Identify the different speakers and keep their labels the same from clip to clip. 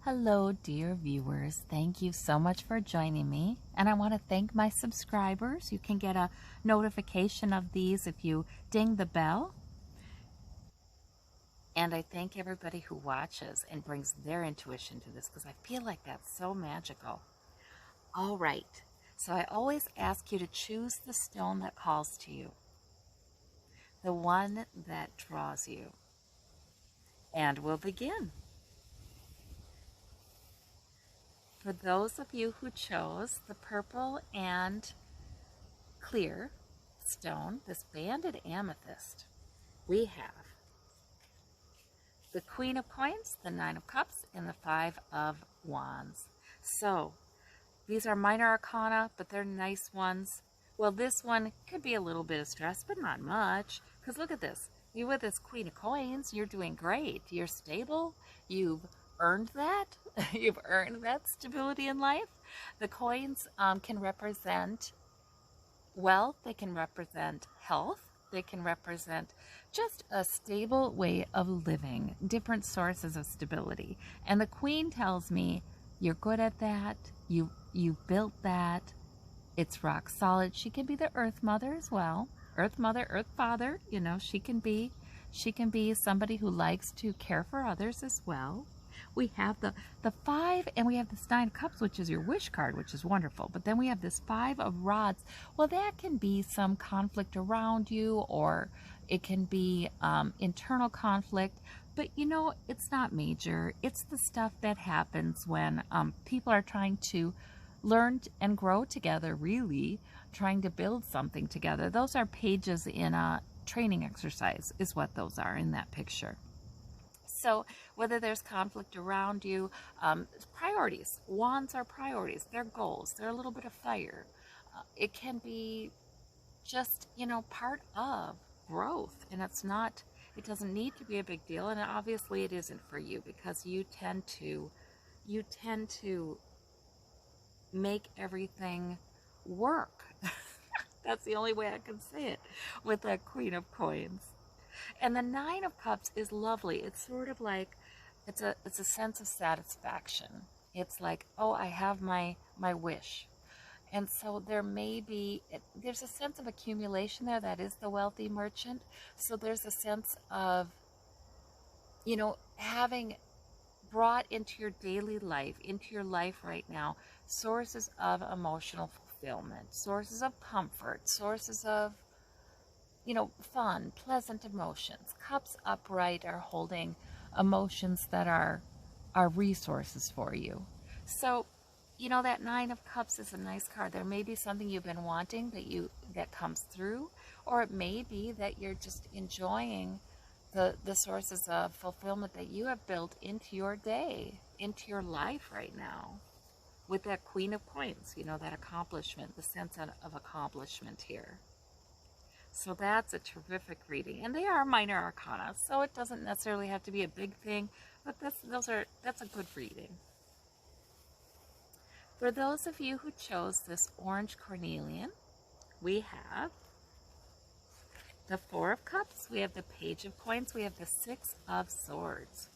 Speaker 1: Hello, dear viewers. Thank you so much for joining me. And I want to thank my subscribers. You can get a notification of these if you ding the bell. And I thank everybody who watches and brings their intuition to this because I feel like that's so magical. All right. So I always ask you to choose the stone that calls to you, the one that draws you. And we'll begin. For those of you who chose the purple and clear stone, this banded amethyst, we have the Queen of Coins, the Nine of Cups, and the Five of Wands. So these are minor arcana, but they're nice ones. Well, this one could be a little bit of stress, but not much, because look at this. You with this Queen of Coins, you're doing great. You're stable. You've earned that. You've earned that stability in life. The coins can represent wealth. They can represent health. They can represent just a stable way of living, different sources of stability. And the Queen tells me, you're good at that. You built that. It's rock solid. She can be the Earth Mother as well. Earth Mother, Earth Father, you know, she can be somebody who likes to care for others as well. We have the Five, and we have this Nine of Cups, which is your wish card, which is wonderful. But then we have this Five of Rods. Well, that can be some conflict around you, or it can be internal conflict. But, you know, it's not major. It's the stuff that happens when people are trying to learn and grow together, really, trying to build something together. Those are pages in a training exercise is what those are in that picture. So whether there's conflict around you, priorities. Wands are priorities. They're goals. They're a little bit of fire. It can be just, you know, part of growth. And it doesn't need to be a big deal. And obviously it isn't for you because you tend to make everything work. That's the only way I can say it with that Queen of Coins. And the Nine of Cups is lovely. It's sort of like, it's a sense of satisfaction. It's like, oh, I have my wish. And so there's a sense of accumulation there. That is the wealthy merchant. So there's a sense of, you know, having brought into your daily life, into your life right now, sources of emotional fulfillment, sources of comfort, sources of, you know, fun, pleasant emotions. Cups upright are holding emotions that are resources for you. So, you know, that Nine of Cups is a nice card. There may be something you've been wanting that comes through, or it may be that you're just enjoying the sources of fulfillment that you have built into your day, into your life right now, with that Queen of Coins, you know, that accomplishment, the sense of accomplishment here. So that's a terrific reading. And they are minor arcana, so it doesn't necessarily have to be a big thing, but that's a good reading. For those of you who chose this orange cornelian, we have the Four of Cups, we have the Page of Coins, we have the Six of Swords.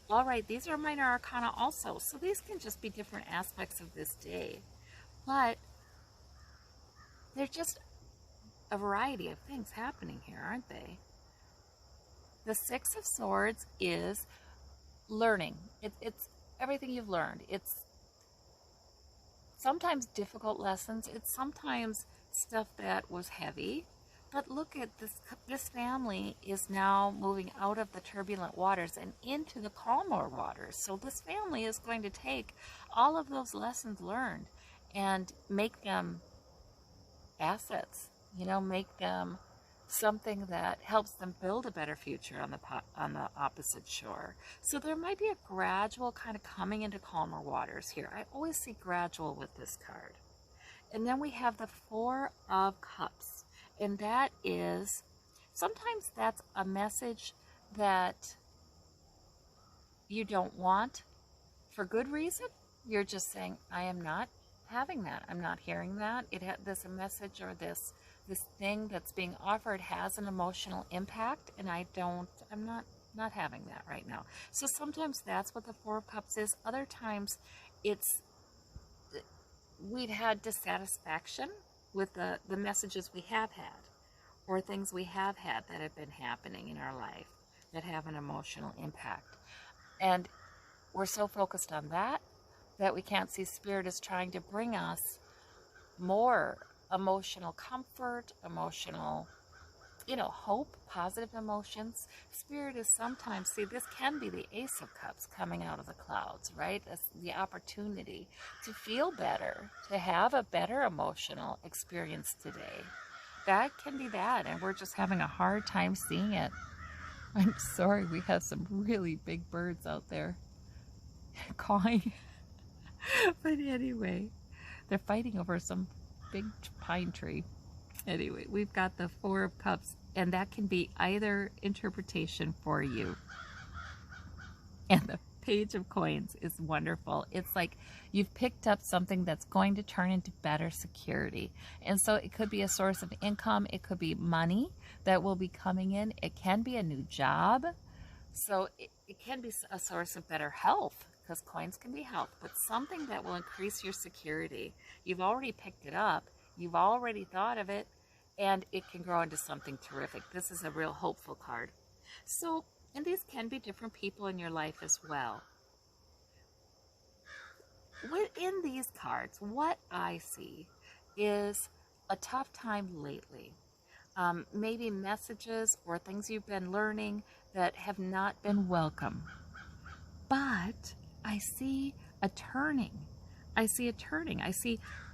Speaker 1: All right, these are minor arcana also, so these can just be different aspects of this day. But they're just a variety of things happening here, aren't they? The Six of Swords is learning. It's everything you've learned. It's sometimes difficult lessons. It's sometimes stuff that was heavy. But look at this family is now moving out of the turbulent waters and into the calmer waters. So this family is going to take all of those lessons learned and make them assets, you know, make them something that helps them build a better future on the opposite shore. So there might be a gradual kind of coming into calmer waters here. I always see gradual with this card. And then we have the Four of Cups. And that is, sometimes that's a message that you don't want for good reason. You're just saying, I am not having that. I'm not hearing that. This message or this thing that's being offered has an emotional impact, and I'm not not having that right now. So sometimes that's what the Four of Cups is. Other times it's we've had dissatisfaction with the messages we have had, or things we have had that have been happening in our life that have an emotional impact. And we're so focused on that that we can't see Spirit is trying to bring us more emotional comfort, emotional, hope, positive emotions. Spirit is sometimes, see, this can be the Ace of Cups coming out of the clouds, right? That's the opportunity to feel better, to have a better emotional experience today. That can be that, and we're just having a hard time seeing it. I'm sorry, we have some really big birds out there cawing. But anyway, they're fighting over some big pine tree. Anyway, we've got the Four of Cups, and that can be either interpretation for you. And the Page of Coins is wonderful. It's like you've picked up something that's going to turn into better security. And so it could be a source of income. It could be money that will be coming in. It can be a new job. So it can be a source of better health, because coins can be health, but something that will increase your security. You've already picked it up. You've already thought of it, and it can grow into something terrific. This is a real hopeful card. So, and these can be different people in your life as well. Within these cards, what I see is a tough time lately. Maybe messages or things you've been learning that have not been welcome. But I see a turning. I see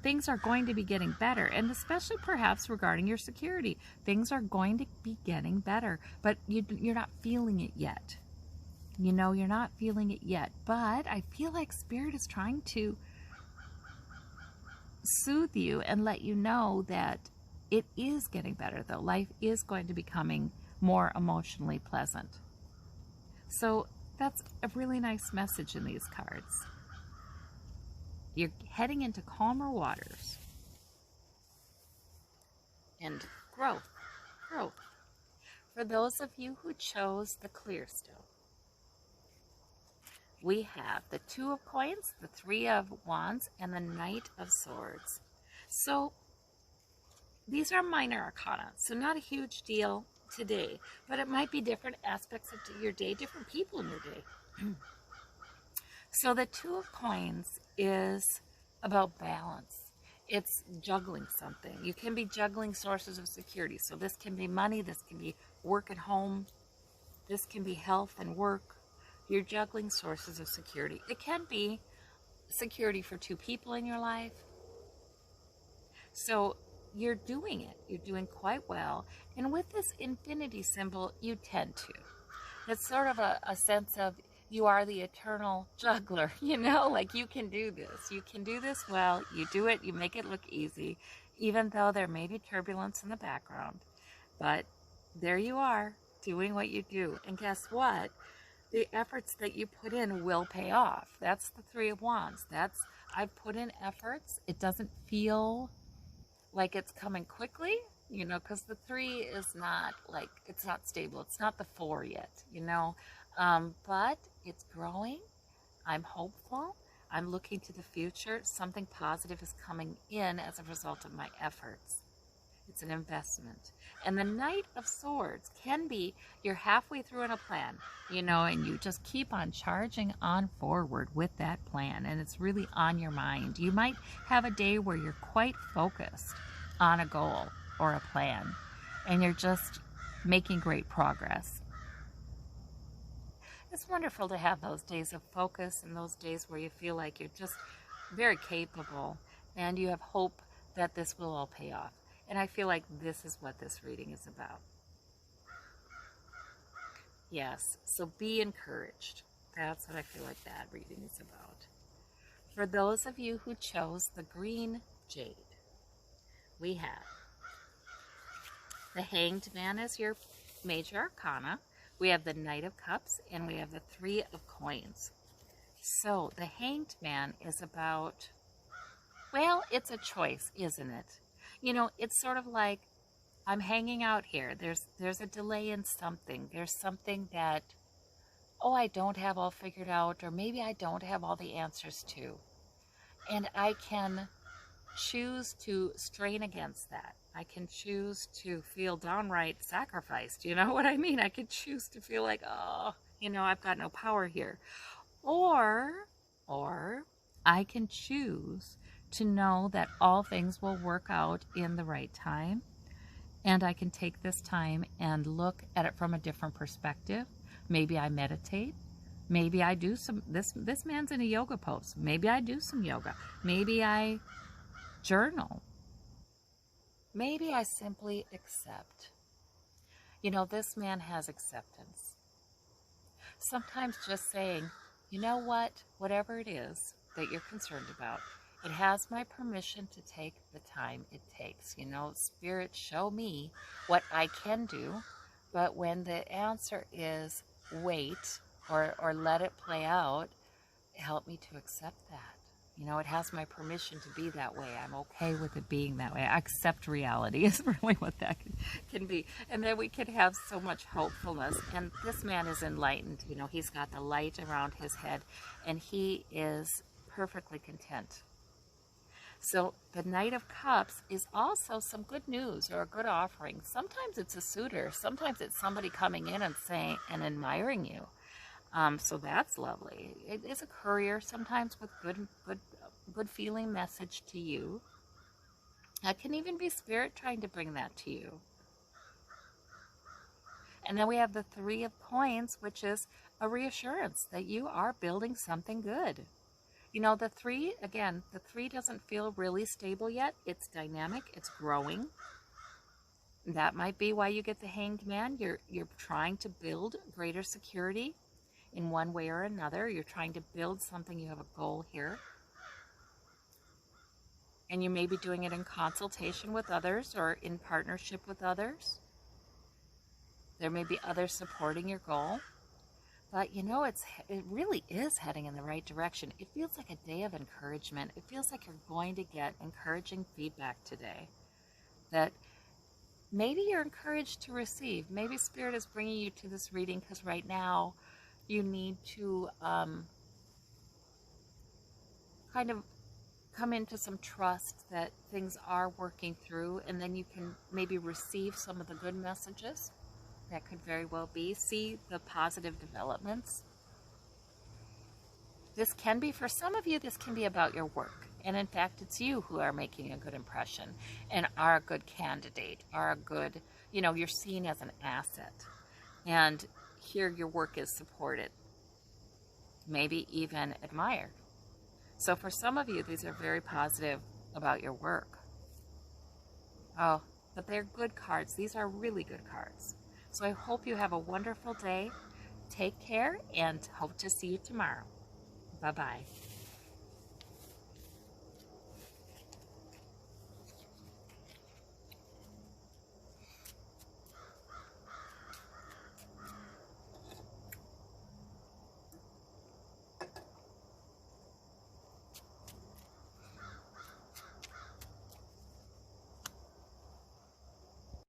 Speaker 1: things are going to be getting better, and especially perhaps regarding your security. Things are going to be getting better, but you're not feeling it yet. You're not feeling it yet, but I feel like Spirit is trying to soothe you and let you know that it is getting better, though. Life is going to be becoming more emotionally pleasant. So that's a really nice message in these cards. You're heading into calmer waters. And growth. For those of you who chose the clear stone, we have the Two of Coins, the Three of Wands, and the Knight of Swords. So these are minor arcana, so not a huge deal today, but it might be different aspects of your day, different people in your day. So the Two of Coins is about balance. It's juggling something. You can be juggling sources of security. So this can be money, this can be work at home, this can be health and work. You're juggling sources of security. It can be security for two people in your life. So you're doing it. You're doing quite well. And with this infinity symbol, you tend to. It's sort of a sense of you are the eternal juggler, like you can do this. You can do this well. You do it. You make it look easy, even though there may be turbulence in the background. But there you are, doing what you do. And guess what? The efforts that you put in will pay off. That's the Three of Wands. I've put in efforts. It doesn't feel like it's coming quickly, because the three is not it's not stable. It's not the four yet, but it's growing. I'm hopeful. I'm looking to the future. Something positive is coming in as a result of my efforts. It's an investment. And the Knight of Swords can be you're halfway through in a plan, and you just keep on charging on forward with that plan, and it's really on your mind. You might have a day where you're quite focused on a goal or a plan, and you're just making great progress. It's wonderful to have those days of focus and those days where you feel like you're just very capable and you have hope that this will all pay off. And I feel like this is what this reading is about. Yes, so be encouraged. That's what I feel like that reading is about. For those of you who chose the green jade, we have the Hanged Man as your major arcana. We have the Knight of Cups, and we have the Three of Coins. So the Hanged Man is about, well, it's a choice, isn't it? It's sort of like I'm hanging out here. There's a delay in something. There's something that oh, I don't have all figured out, or maybe I don't have all the answers to. And I can choose to strain against that. I can choose to feel downright sacrificed. You know what I mean? I could choose to feel like, oh, I've got no power here. Or I can choose to know that all things will work out in the right time. And I can take this time and look at it from a different perspective. Maybe I meditate. Maybe I do this man's in a yoga pose. Maybe I do some yoga. Maybe I journal. Maybe I simply accept. This man has acceptance. Sometimes just saying, you know what, whatever it is that you're concerned about, it has my permission to take the time it takes. Spirit, show me what I can do. But when the answer is wait or let it play out, help me to accept that. It has my permission to be that way. I'm okay with it being that way. I accept reality is really what that can be. And then we can have so much hopefulness. And this man is enlightened. He's got the light around his head, and he is perfectly content. So the Knight of Cups is also some good news or a good offering. Sometimes it's a suitor. Sometimes it's somebody coming in and saying and admiring you. So that's lovely. It is a courier, sometimes with good feeling message to you. That can even be Spirit trying to bring that to you. And then we have the Three of Coins, which is a reassurance that you are building something good. The three doesn't feel really stable yet. It's dynamic. It's growing. That might be why you get the Hanged Man. You're trying to build greater security in one way or another. You're trying to build something. You have a goal here. And you may be doing it in consultation with others or in partnership with others. There may be others supporting your goal. But it really is heading in the right direction. It feels like a day of encouragement. It feels like you're going to get encouraging feedback today. That maybe you're encouraged to receive. Maybe Spirit is bringing you to this reading because right now you need to kind of come into some trust that things are working through, and then you can maybe receive some of the good messages. That could very well be. See the positive developments. This can be, for some of you, this can be about your work. And in fact, it's you who are making a good impression and are a good candidate, are a good, you're seen as an asset. And here your work is supported, maybe even admired. So for some of you, these are very positive about your work. Oh, but they're good cards. These are really good cards. So I hope you have a wonderful day. Take care and hope to see you tomorrow. Bye-bye.